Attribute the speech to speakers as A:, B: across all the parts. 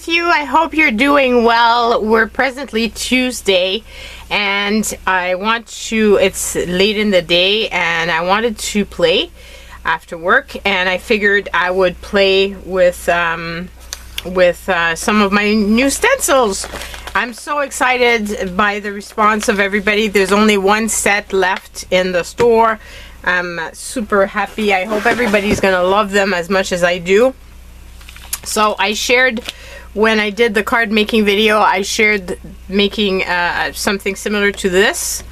A: with you? I hope you're doing well. We're presently Tuesday and it's late in the day and I wanted to play after work, and I figured I would play with some of my new stencils. I'm so excited by the response of everybody. There's only one set left in the store. I'm super happy. I hope everybody's gonna love them as much as I do. So I shared, when I did the card making video, I shared making something similar to this.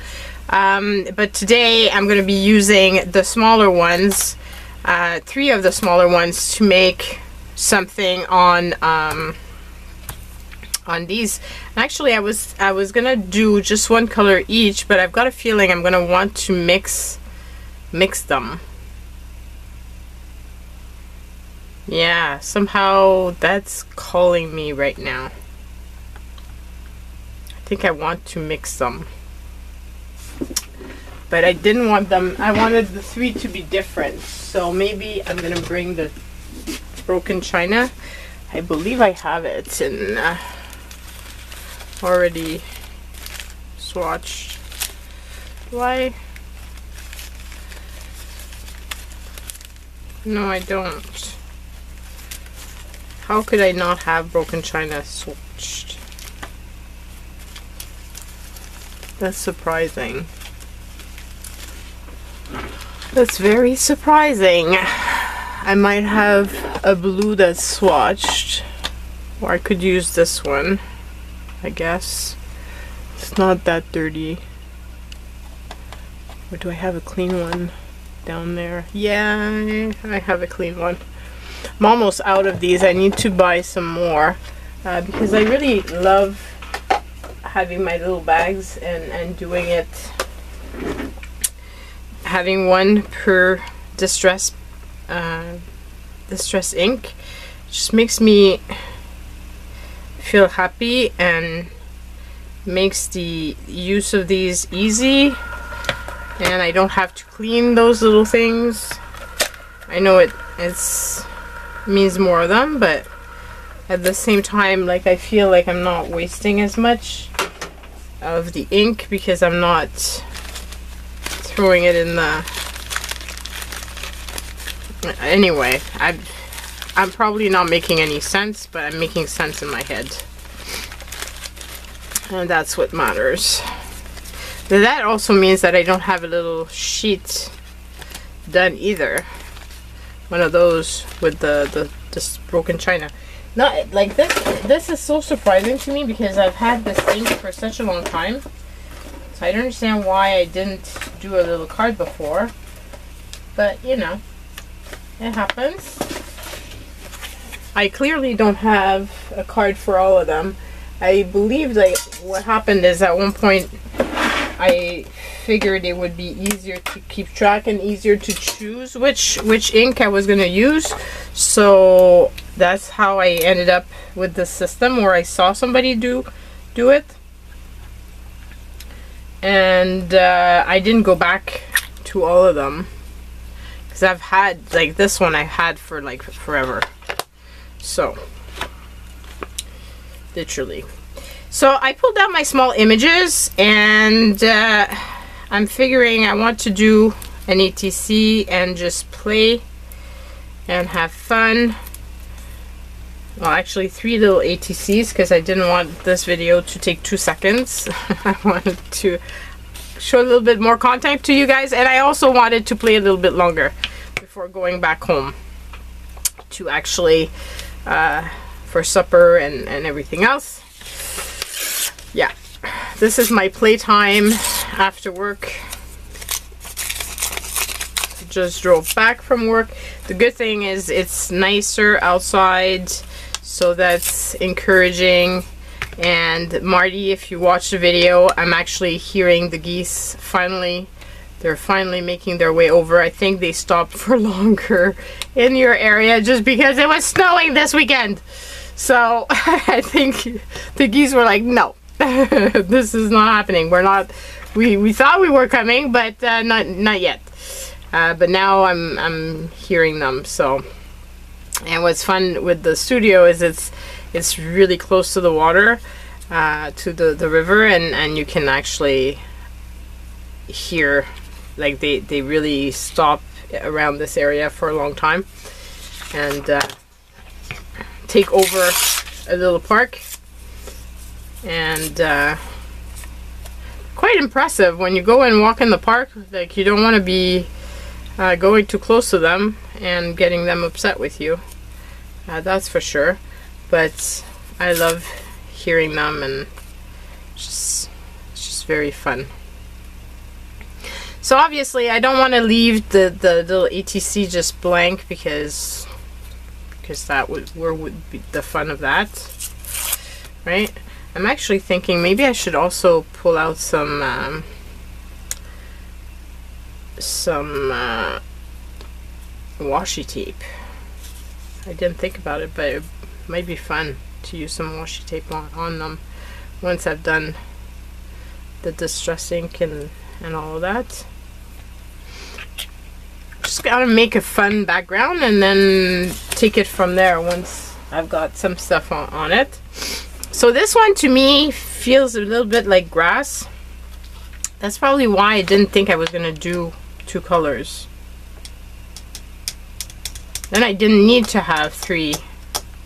A: But today I'm going to be using the smaller ones, 3 of the smaller ones, to make something on these. And actually I was gonna do just one color each, but I've got a feeling I'm gonna want to mix them. Yeah, somehow that's calling me right now. I think I want to mix them. But I didn't want them, I wanted the 3 to be different. So maybe I'm gonna bring the broken china. I believe I have it in already swatched. Why? No, I don't. How could I not have broken china swatched? That's surprising. That's very surprising. I might have a blue that's swatched, or I could use this one, I guess. It's not that dirty. Or do I have a clean one down there? Yeah, I have a clean one. I'm almost out of these. I need to buy some more because I really love having my little bags and doing it, having one per distress ink. Just makes me feel happy and makes the use of these easy, and I don't have to clean those little things. I know it's means more of them, but at the same time, like, I feel like I'm not wasting as much of the ink because I'm not throwing it in the... Anyway, I'm probably not making any sense, but I'm making sense in my head, and that's what matters. But that also means that I don't have a little sheet done either. One of those with this broken china. Not like this. This is so surprising to me because I've had this ink for such a long time. So I don't understand why I didn't do a little card before. But you know, it happens. I clearly don't have a card for all of them. I believe like what happened is at one point I figured it would be easier to keep track and easier to choose which ink I was going to use. So that's how I ended up with this system where I saw somebody do it. And I didn't go back to all of them because I've had, like, this one I had for like forever. So literally. So I pulled out my small images, and I'm figuring I want to do an ATC and just play and have fun. Well, actually 3 little ATCs because I didn't want this video to take 2 seconds. I wanted to show a little bit more content to you guys, and I also wanted to play a little bit longer before going back home to actually for supper and everything else. Yeah, this is my playtime after work. Just drove back from work. The good thing is it's nicer outside, so that's encouraging. And Marty, if you watch the video, I'm actually hearing the geese finally. They're finally making their way over. I think they stopped for longer in your area just because it was snowing this weekend. So I think the geese were like, no. This is not happening. We're not. We thought we were coming, but not yet. But now I'm hearing them. So, and what's fun with the studio is it's really close to the water, to the river, and you can actually hear, like they really stop around this area for a long time and take over a little park. And quite impressive when you go and walk in the park. Like, you don't want to be going too close to them and getting them upset with you, that's for sure. But I love hearing them, and it's just very fun. So obviously I don't want to leave the little ATC just blank, because that would be the fun of that, right? I'm actually thinking maybe I should also pull out some washi tape. I didn't think about it, but it might be fun to use some washi tape on them once I've done the distress ink and all of that. Just gotta make a fun background and then take it from there once I've got some stuff on it. So this one to me feels a little bit like grass. That's probably why I didn't think I was gonna do 2 colors. Then I didn't need to have 3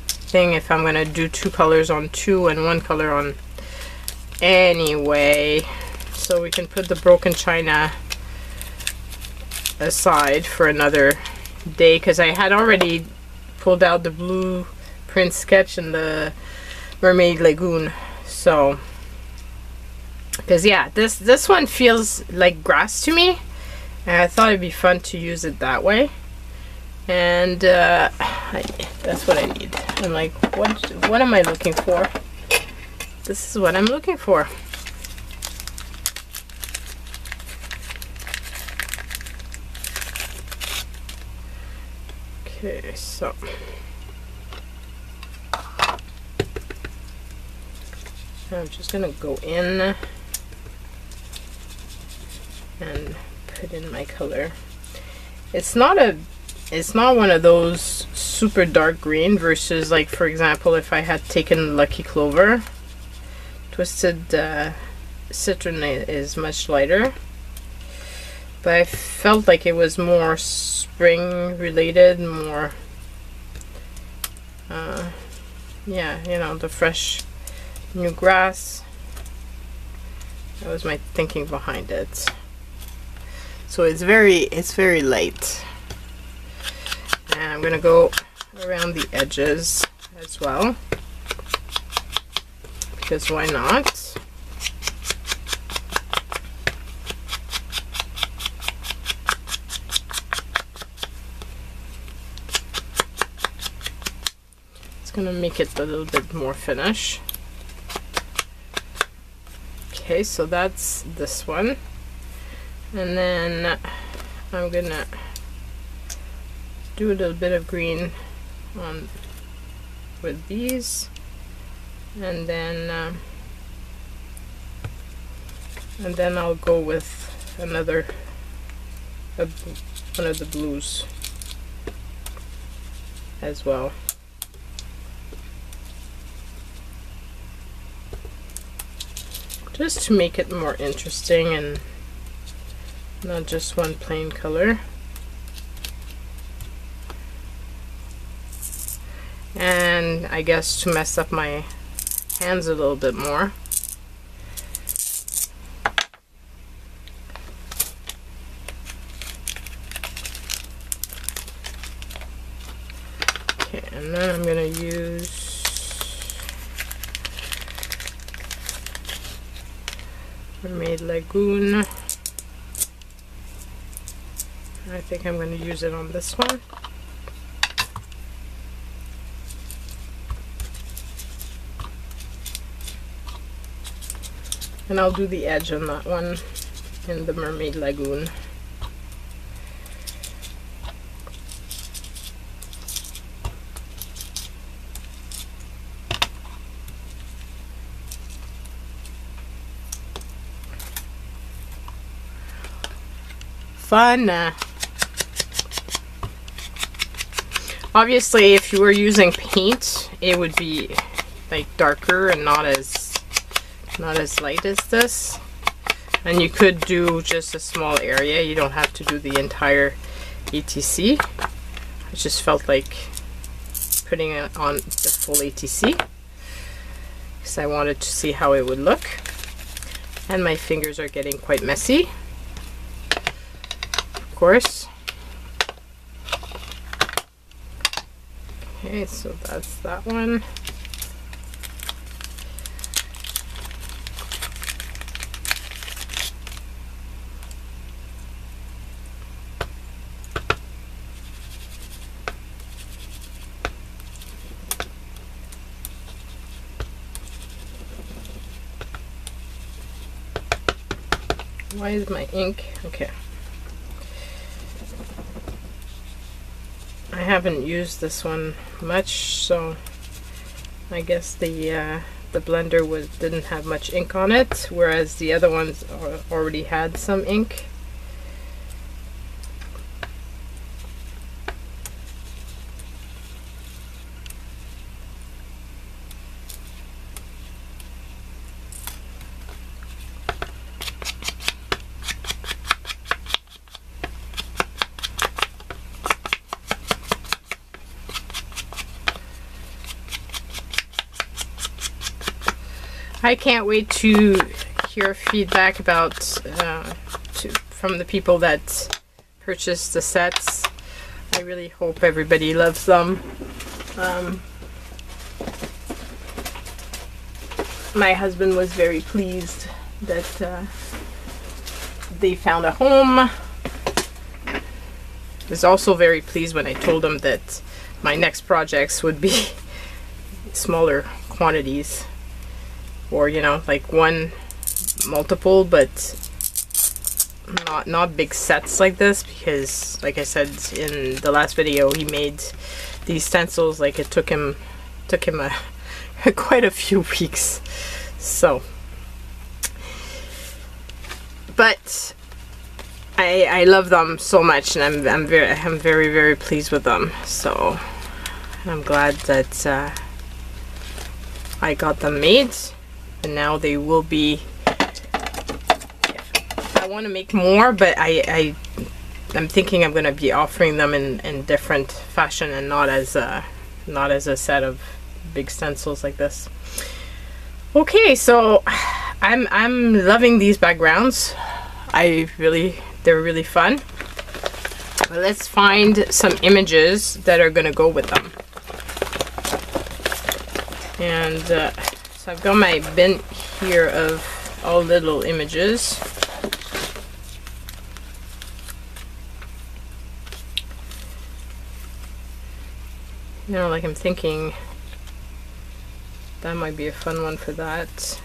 A: thing if I'm gonna do 2 colors on 2 and 1 color on anyway. So we can put the broken china aside for another day, because I had already pulled out the blueprint sketch and the Mermaid Lagoon. So, because yeah, this one feels like grass to me, and I thought it'd be fun to use it that way. And that's what I need. I'm like, what am I looking for? This is what I'm looking for. Okay, so I'm just gonna go in and put in my color. It's not one of those super dark green versus, like, for example, if I had taken Lucky Clover. Twisted Citron is much lighter, but I felt like it was more spring related, more yeah, you know, the fresh new grass. That was my thinking behind it. So it's very light. And I'm gonna go around the edges as well, because why not? It's gonna make it a little bit more finish. Okay, so that's this one. And then I'm gonna do a little bit of green on with these, and then I'll go with another one of the blues as well. Just to make it more interesting and not just one plain color. And I guess to mess up my hands a little bit more, okay, and then I'm gonna use Mermaid Lagoon. I think I'm going to use it on this one. And I'll do the edge on that one in the Mermaid Lagoon. Fun. Obviously, if you were using paint, it would be like darker and not as light as this. And you could do just a small area. You don't have to do the entire ATC. I just felt like putting it on the full ATC because I wanted to see how it would look. And my fingers are getting quite messy, of course. Okay, so that's that one. Why is my ink? Okay. I haven't used this one much, so I guess the blender didn't have much ink on it, whereas the other ones already had some ink. I can't wait to hear feedback about from the people that purchased the sets. I really hope everybody loves them. My husband was very pleased that they found a home. I was also very pleased when I told him that my next projects would be smaller quantities. Or, you know, like one multiple, but not big sets like this, because like I said in the last video, he made these stencils like it took him quite a few weeks. So, but I love them so much, and I'm very pleased with them. So I'm glad that I got them made. And now they will be, I want to make more, but I'm thinking I'm going to be offering them in different fashion and not as a set of big stencils like this. Okay, so I'm loving these backgrounds. They're really fun. But let's find some images that are going to go with them. And so I've got my bin here of all little images. You know, like I'm thinking that might be a fun one for that.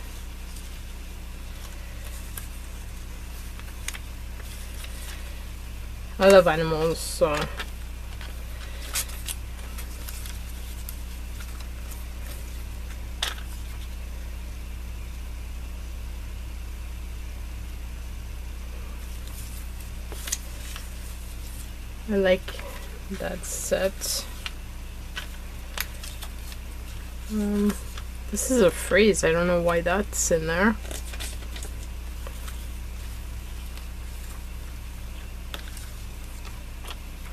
A: I love animals, so I like that set. This is a phrase. I don't know why that's in there.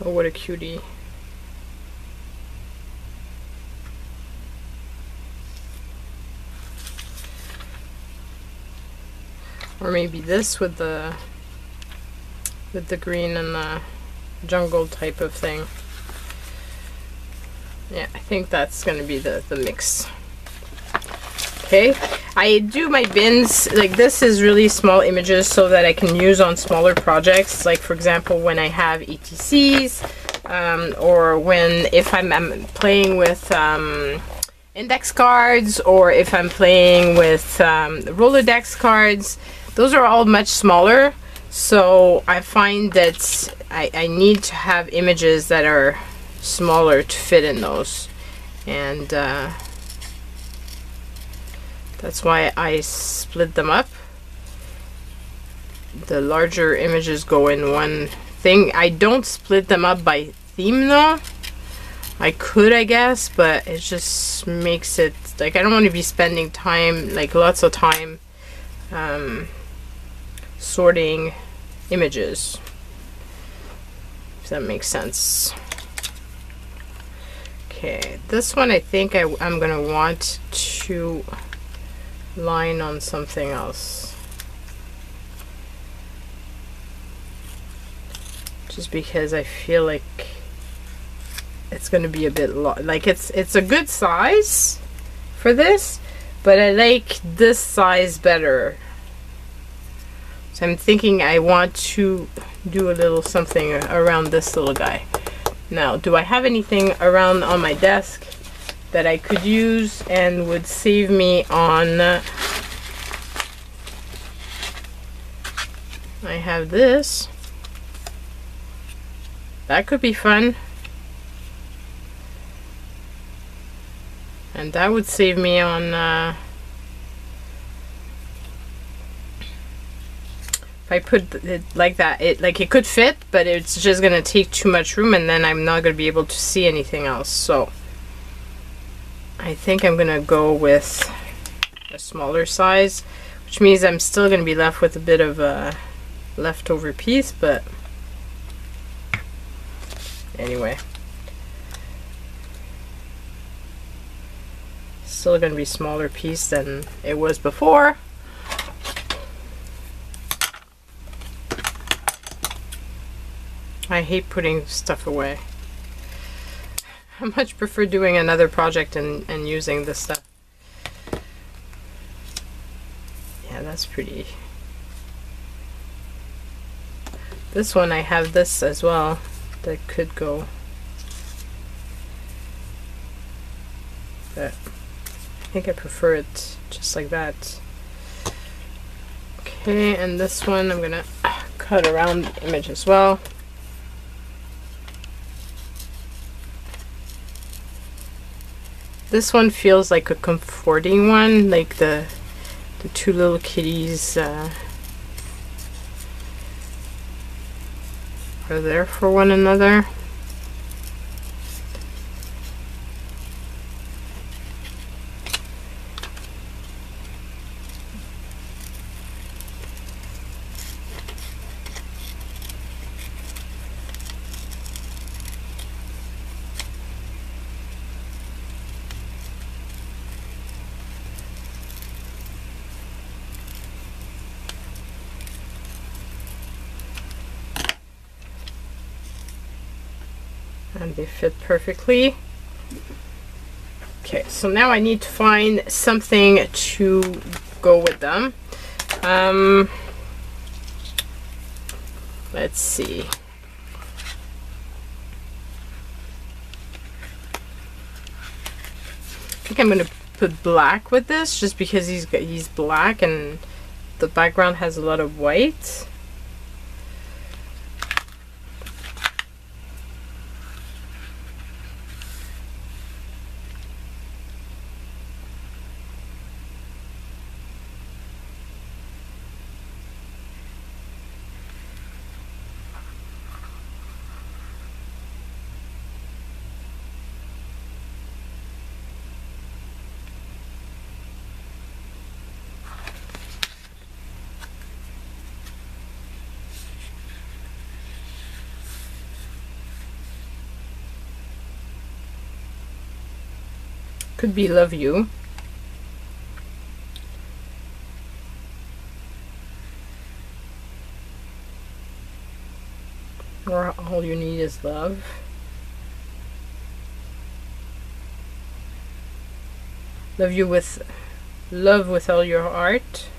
A: Oh, what a cutie. Or maybe this with the green and the jungle type of thing. Yeah, I think that's going to be the mix. Okay, I do my bins, like this is really small images so that I can use on smaller projects, like for example when I have ATCs, or if I'm playing with index cards, or if I'm playing with Rolodex cards. Those are all much smaller, so I find that I need to have images that are smaller to fit in those, and that's why I split them up. The larger images go in one thing. I don't split them up by theme though. I could, I guess, but it just makes it like I don't want to be spending time, like lots of time sorting images, if that makes sense. Okay, this one I think I'm gonna want to line on something else, just because I feel like it's gonna be a bit like it's a good size for this, but I like this size better. So I'm thinking I want to do a little something around this little guy. Now, do I have anything around on my desk that I could use and would save me on... I have this. That could be fun. And that would save me on... if I put it like that, it could fit, but it's just gonna take too much room, and then I'm not gonna be able to see anything else. So I think I'm gonna go with a smaller size, which means I'm still gonna be left with a bit of a leftover piece, but anyway, still gonna be smaller piece than it was before. I hate putting stuff away. I much prefer doing another project and using this stuff. Yeah, that's pretty. This one, I have this as well that could go. But I think I prefer it just like that. Okay, and this one I'm gonna cut around the image as well. This one feels like a comforting one, like the two little kitties are there for one another. And they fit perfectly. Okay, so now I need to find something to go with them. Let's see. I think I'm gonna put black with this, just because he's black and the background has a lot of white. Could be love you. Or all you need is love. Love you with love with all your heart.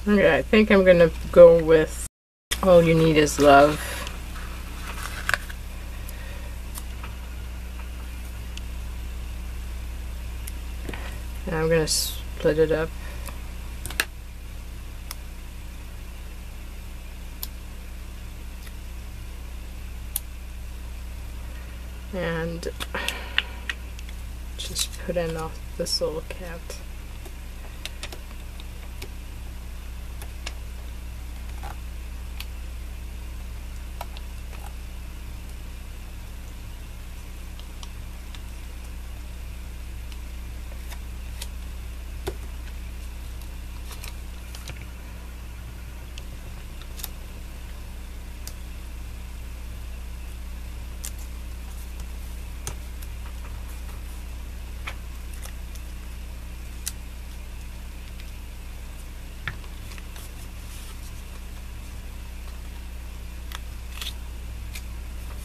A: Okay, I think I'm gonna go with All You Need Is Love. And I'm gonna split it up. And just put in this little cat.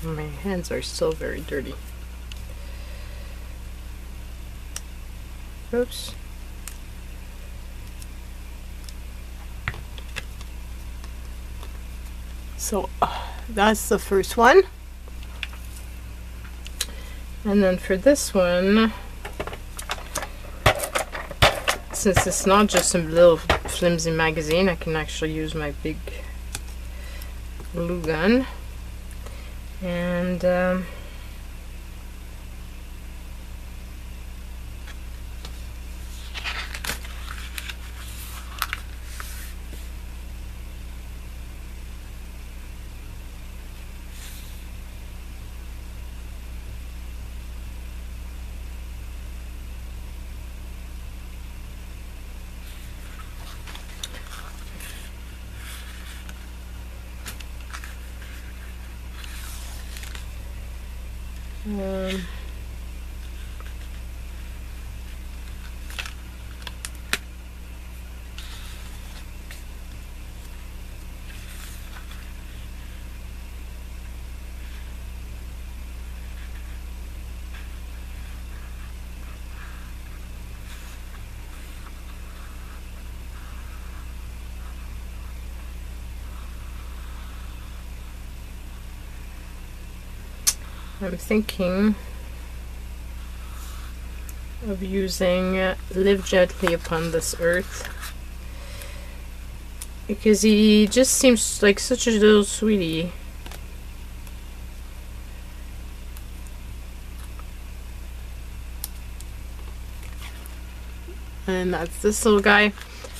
A: My hands are still very dirty. Oops. So that's the first one. And then for this one, since it's not just a little flimsy magazine, I can actually use my big glue gun. And I'm thinking of using Live Gently Upon This Earth, because he just seems like such a little sweetie. And that's this little guy.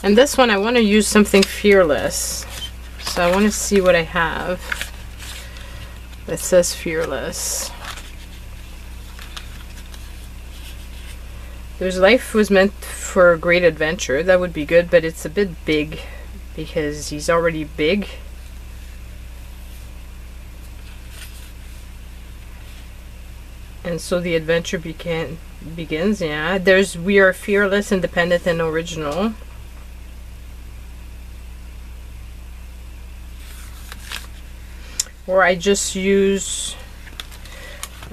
A: And this one I want to use something fearless, so I want to see what I have that says fearless. There's Life Was Meant for a Great Adventure. That would be good, but it's a bit big because he's already big. And so the adventure begins. Yeah, there's We Are Fearless, Independent, and Original. Or I just use,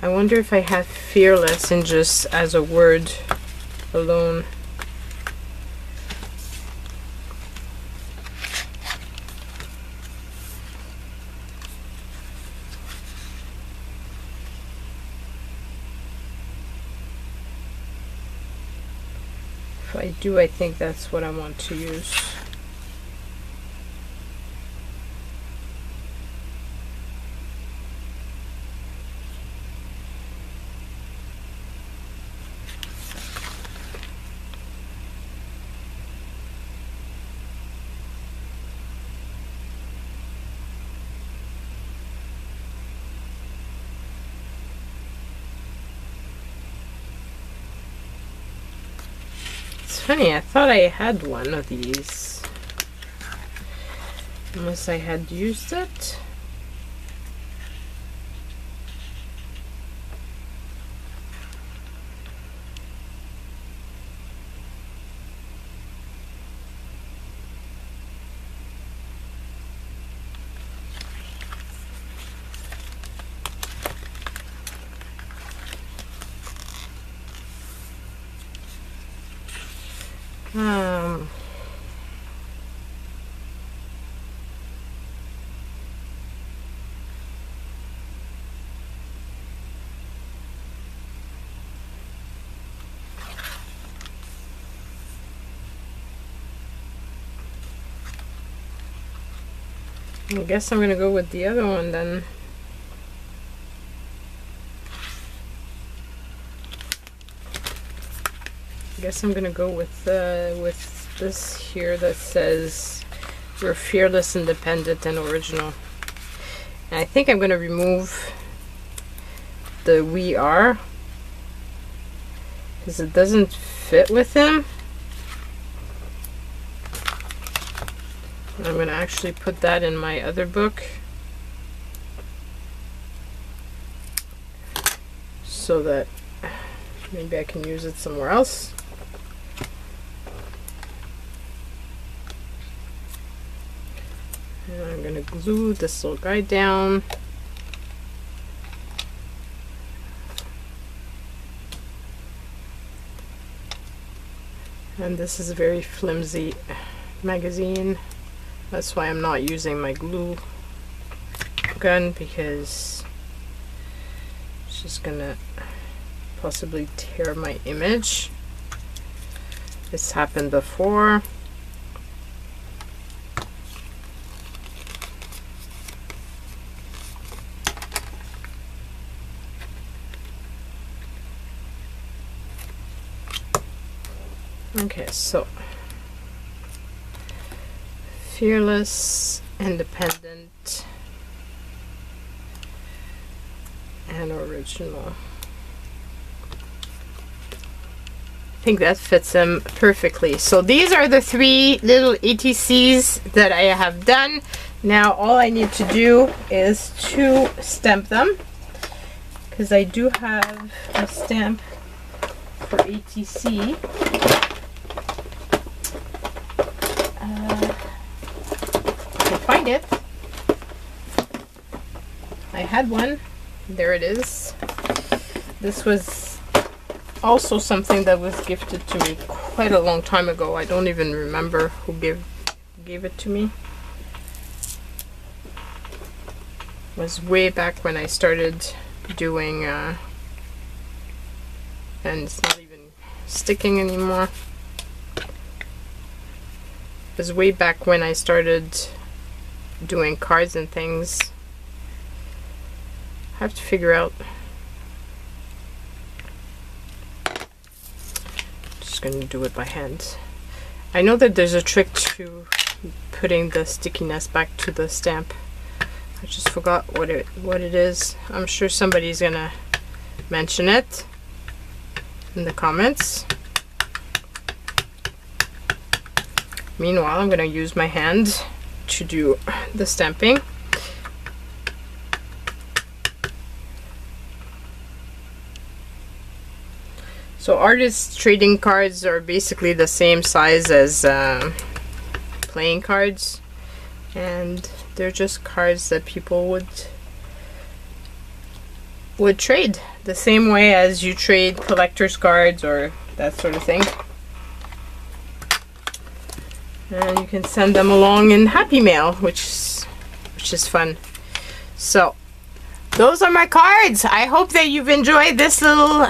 A: I wonder if I have fearless in just as a word alone. If I do, I think that's what I want to use. Funny, I thought I had one of these, unless I had used it. I guess I'm gonna go with the other one then. I guess I'm gonna go with this here that says we're fearless, independent, and original. And I think I'm gonna remove the we are because it doesn't fit with him. I'm gonna actually put that in my other book so that maybe I can use it somewhere else. And I'm gonna glue this little guy down. And this is a very flimsy magazine. That's why I'm not using my glue gun, because it's just gonna possibly tear my image. This happened before. Okay, so fearless, independent, and original. I think that fits them perfectly. So these are the 3 little ATCs that I have done. Now all I need to do is to stamp them, because I do have a stamp for ATC. Find it. I had one. There it is. This was also something that was gifted to me quite a long time ago. I don't even remember who gave it to me. It was way back when I started doing and it's not even sticking anymore. It was way back when I started doing cards and things. I have to figure out. Just gonna do it by hand. I know that there's a trick to putting the stickiness back to the stamp. I just forgot what it is. I'm sure somebody's gonna mention it in the comments. Meanwhile, I'm gonna use my hand to do the stamping. So artist trading cards are basically the same size as playing cards, and they're just cards that people would trade the same way as you trade collector's cards or that sort of thing. And you can send them along in Happy Mail, which is fun. So those are my cards. I hope that you've enjoyed this little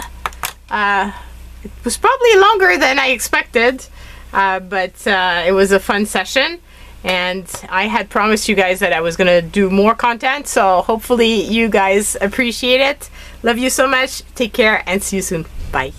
A: it was probably longer than I expected, but it was a fun session, and I had promised you guys that I was gonna do more content, so hopefully you guys appreciate it. Love you so much. Take care and see you soon. Bye.